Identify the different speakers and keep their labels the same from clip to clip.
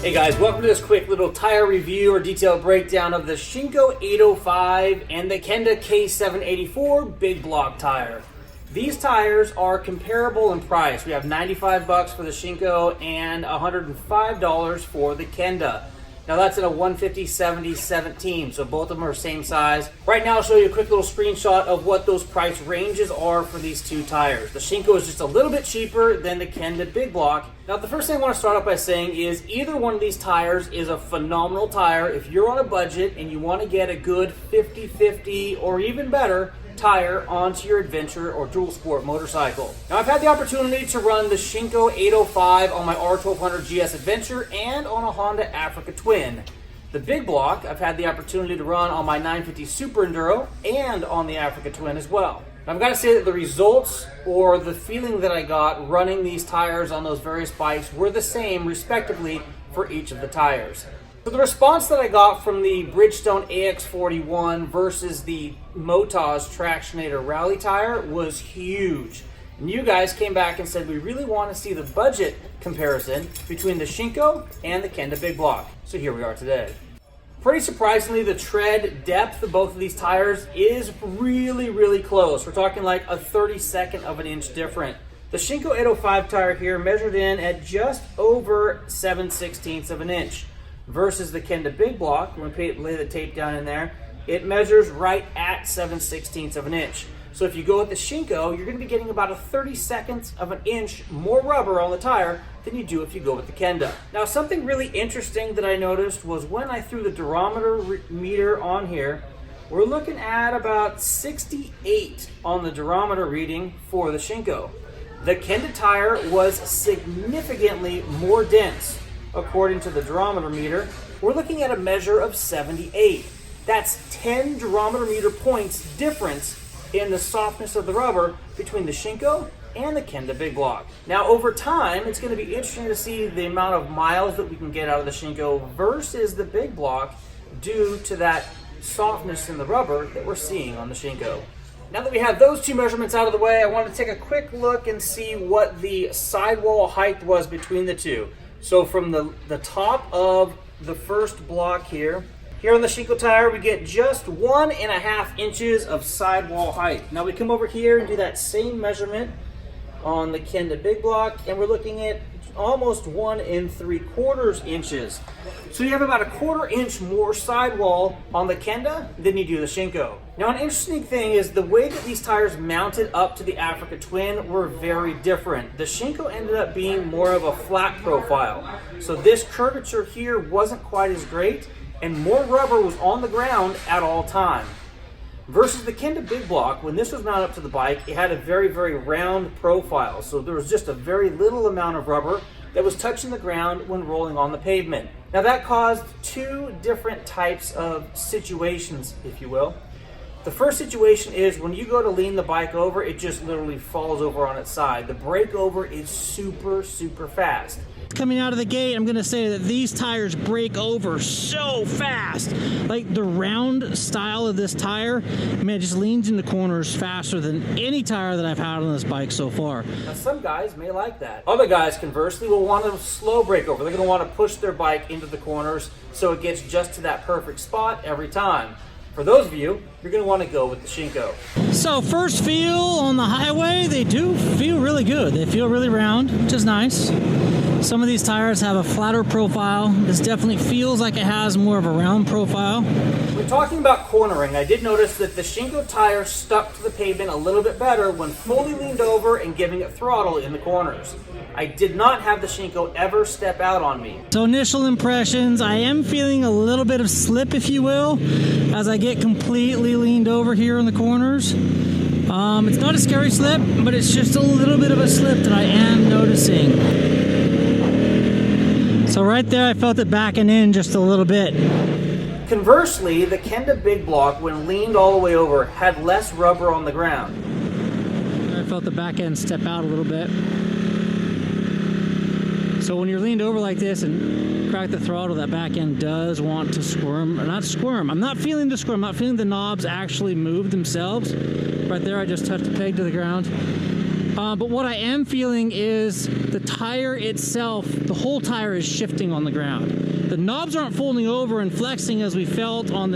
Speaker 1: Hey guys, welcome to this quick little tire review or detailed breakdown of the Shinko 805 and the Kenda K784 big block tire. These tires are comparable in price. We have $95 for the Shinko and $105 for the Kenda. Now that's in a 150/70/17, so both of them are same size. Right now I'll show you a quick little screenshot of what those price ranges are for these two tires. The Shinko is just a little bit cheaper than the Kenda big block. Now the first thing I want to start off by saying is either one of these tires is a phenomenal tire if you're on a budget and you want to get a good 50/50 or even better tire onto your adventure or dual sport motorcycle. Now I've had the opportunity to run the Shinko 805 on my R1200 GS Adventure and on a Honda Africa Twin. The big block I've had the opportunity to run on my 950 Super Enduro and on the Africa Twin as well. Now, I've got to say that the results or the feeling that I got running these tires on those various bikes were the same respectively for each of the tires. So the response that I got from the Bridgestone AX41 versus the Motaz Tractionator Rally tire was huge. And you guys came back and said we really want to see the budget comparison between the Shinko and the Kenda big block. So here we are today. Pretty surprisingly, the tread depth of both of these tires is really close. We're talking like a 32nd of an inch different. The Shinko 805 tire here measured in at just over 7/16 of an inch. Versus the Kenda big block, when we lay the tape down in there, it measures right at 7/16 of an inch. So if you go with the Shinko, you're going to be getting about a 32nd of an inch more rubber on the tire than you do if you go with the Kenda. Now something really interesting that I noticed was when I threw the durometer meter on here, we're looking at about 68 on the durometer reading for the Shinko. The Kenda tire was significantly more dense. According to the durometer meter, we're looking at a measure of 78. That's 10 durometer meter points difference in the softness of the rubber between the Shinko and the Kenda big block. Now over time, it's going to be interesting to see the amount of miles that we can get out of the Shinko versus the big block due to that softness in the rubber that we're seeing on the Shinko. Now that we have those two measurements out of the way, I want to take a quick look and see what the sidewall height was between the two. So from the top of the first block here on the Shinko tire, we get just 1.5 inches of sidewall height. Now we come over here and do that same measurement on the Kenda big block, and we're looking at almost 1 3/4 inches. So you have about a 1/4 inch more sidewall on the Kenda than you do the Shinko. Now an interesting thing is the way that these tires mounted up to the Africa Twin were very different. The Shinko ended up being more of a flat profile. So this curvature here wasn't quite as great, and more rubber was on the ground at all time. Versus the Kenda big block, when this was mounted up to the bike, it had a very round profile. So there was just a very little amount of rubber that was touching the ground when rolling on the pavement. Now that caused two different types of situations, if you will. The first situation is when you go to lean the bike over, it just literally falls over on its side. The breakover is super fast.
Speaker 2: Coming out of the gate, I'm going to say that these tires break over so fast. Like the round style of this tire, man, it just leans in the corners faster than any tire that I've had on this bike so far.
Speaker 1: Now some guys may like that. Other guys, conversely, will want a slow breakover. They're going to want to push their bike into the corners so it gets just to that perfect spot every time. For those of you, you're going to want to go with the Shinko.
Speaker 2: So first feel on the highway, they do feel really good. They feel really round, which is nice. Some of these tires have a flatter profile. This definitely feels like it has more of a round profile.
Speaker 1: When talking about cornering, I did notice that the Shinko tire stuck to the pavement a little bit better when fully leaned over and giving it throttle in the corners. I did not have the Shinko ever step out on me.
Speaker 2: So initial impressions, I am feeling a little bit of slip, if you will, as I get completely leaned over here in the corners. It's not a scary slip, but it's just a little bit of a slip that I am noticing. So right there, I felt it backing in just a little bit.
Speaker 1: Conversely, the Kenda big block, when leaned all the way over, had less rubber on the ground.
Speaker 2: I felt the back end step out a little bit. So when you're leaned over like this and crack the throttle, that back end does want to squirm, or not squirm. I'm not feeling the squirm, I'm not feeling the knobs actually move themselves. Right there, I just touched the peg to the ground. But what I am feeling is the tire itself, the whole tire is shifting on the ground. The knobs aren't folding over and flexing as we felt on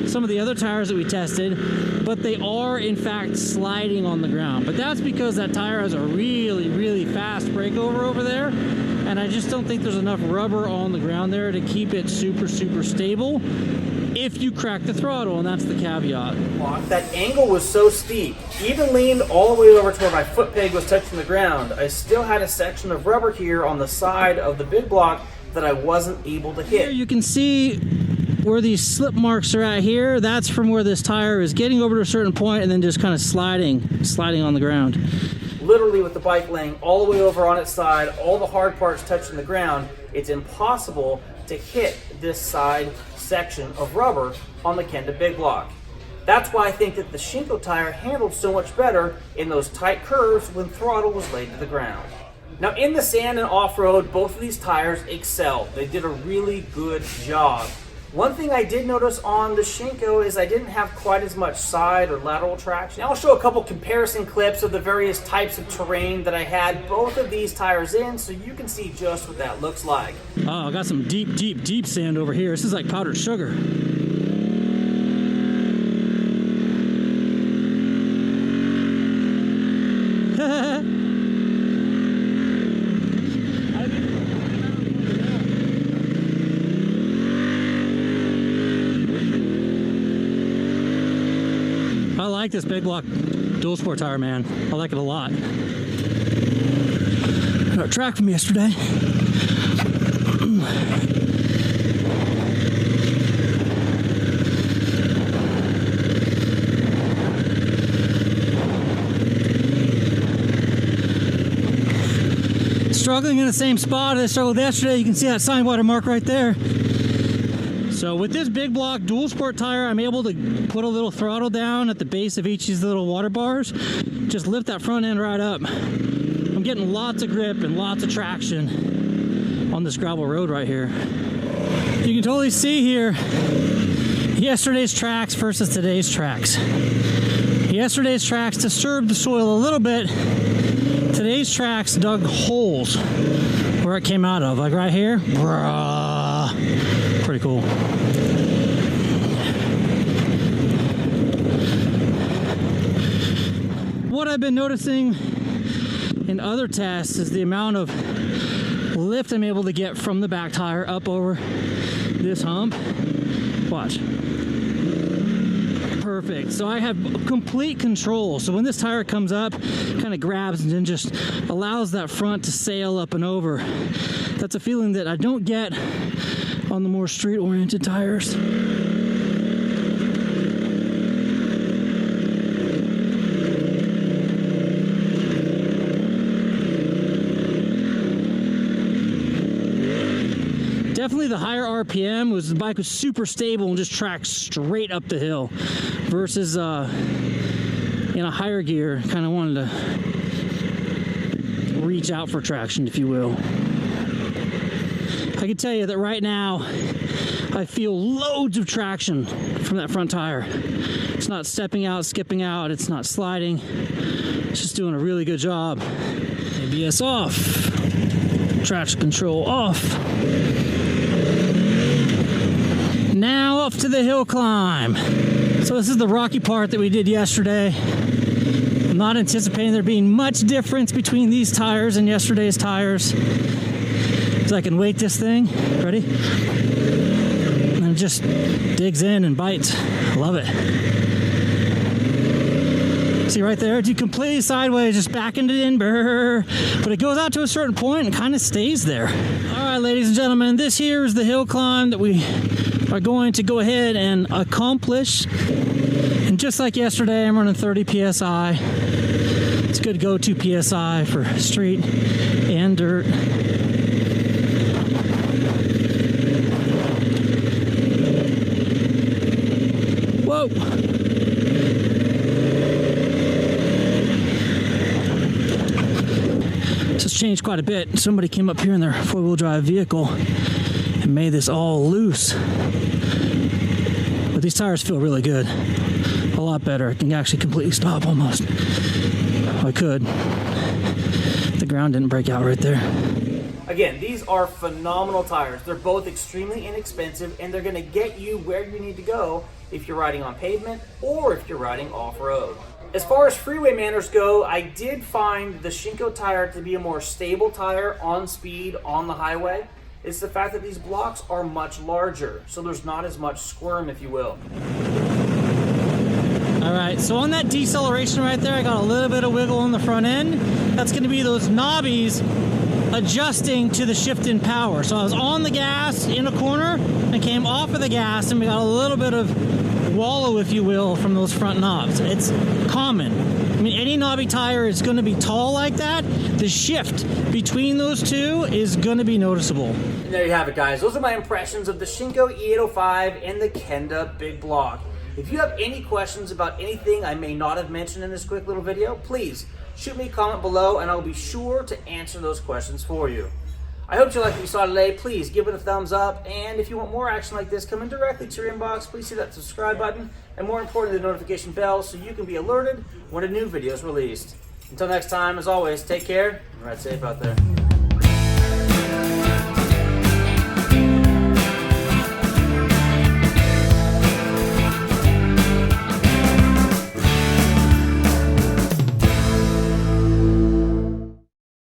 Speaker 2: some of the other tires that we tested, but they are in fact sliding on the ground. But that's because that tire has a really, really fast breakover over there, and I just don't think there's enough rubber on the ground there to keep it super, super stable if you crack the throttle, and that's the caveat.
Speaker 1: That angle was so steep, even leaned all the way over to where my foot peg was touching the ground, I still had a section of rubber here on the side of the big block that I wasn't able to hit.
Speaker 2: Here you can see where these slip marks are at here. That's from where this tire is getting over to a certain point and then just kind of sliding on the ground.
Speaker 1: Literally with the bike laying all the way over on its side, all the hard parts touching the ground, it's impossible to hit this side section of rubber on the Kenda big block. That's why I think that the Shinko tire handled so much better in those tight curves when throttle was laid to the ground. Now in the sand and off-road, both of these tires excelled. They did a really good job. One thing I did notice on the Shinko is I didn't have quite as much side or lateral traction. I'll show a couple comparison clips of the various types of terrain that I had both of these tires in so you can see just what that looks like.
Speaker 2: Oh, I got some deep, deep, deep sand over here. This is like powdered sugar. I like this big block dual sport tire, man. I like it a lot. Got a track from yesterday. Struggling in the same spot as I struggled yesterday. You can see that sign water mark right there. So with this big block dual sport tire, I'm able to put a little throttle down at the base of each of these little water bars. Just lift that front end right up. I'm getting lots of grip and lots of traction on this gravel road right here. You can totally see here yesterday's tracks versus today's tracks. Yesterday's tracks disturbed the soil a little bit. Today's tracks dug holes where it came out of, like right here. Pretty cool. What I've been noticing in other tests is the amount of lift I'm able to get from the back tire up over this hump. Watch. Perfect. So I have complete control. So when this tire comes up, kind of grabs and then just allows that front to sail up and over. That's a feeling that I don't get on the more street-oriented tires. Definitely the higher RPM was the bike was super stable and just tracked straight up the hill versus in a higher gear kind of wanted to reach out for traction, if you will. I can tell you that right now I feel loads of traction from that front tire. It's not stepping out, skipping out, it's not sliding. It's just doing a really good job. ABS off, traction control off. Now off to the hill climb. So this is the rocky part that we did yesterday. I'm not anticipating there being much difference between these tires and yesterday's tires. So I can weight this thing, ready? And it just digs in and bites. I love it. See right there, it's completely sideways, just backing it in, brr, but it goes out to a certain point and kind of stays there. All right, ladies and gentlemen, this here is the hill climb that we are going to go ahead and accomplish. And just like yesterday, I'm running 30 PSI. It's a good go-to PSI for street and dirt. Whoa! Just changed quite a bit. Somebody came up here in their four-wheel drive vehicle and made this all loose. But these tires feel really good. A lot better. I can actually completely stop almost. I could. The ground didn't break out right there.
Speaker 1: Again, these are phenomenal tires. They're both extremely inexpensive, and they're going to get you where you need to go if you're riding on pavement or if you're riding off-road. As far as freeway manners go, I did find the Shinko tire to be a more stable tire on speed on the highway. It's the fact that these blocks are much larger, so there's not as much squirm, if you will.
Speaker 2: All right, so on that deceleration right there, I got a little bit of wiggle on the front end. That's going to be those knobbies adjusting to the shift in power. So I was on the gas in a corner and came off of the gas, and we got a little bit of wallow, if you will, from those front knobs. It's common. I mean, any knobby tire is going to be tall like that. The shift between those two is going to be noticeable.
Speaker 1: And there you have it, guys. Those are my impressions of the Shinko E805 and the Kenda Big Block. If you have any questions about anything I may not have mentioned in this quick little video, please shoot me a comment below and I'll be sure to answer those questions for you. I hope you liked what you saw today. Please give it a thumbs up, and if you want more action like this coming directly to your inbox, please hit that subscribe button and, more importantly, the notification bell so you can be alerted when a new video is released. Until next time, as always, take care and ride safe out there.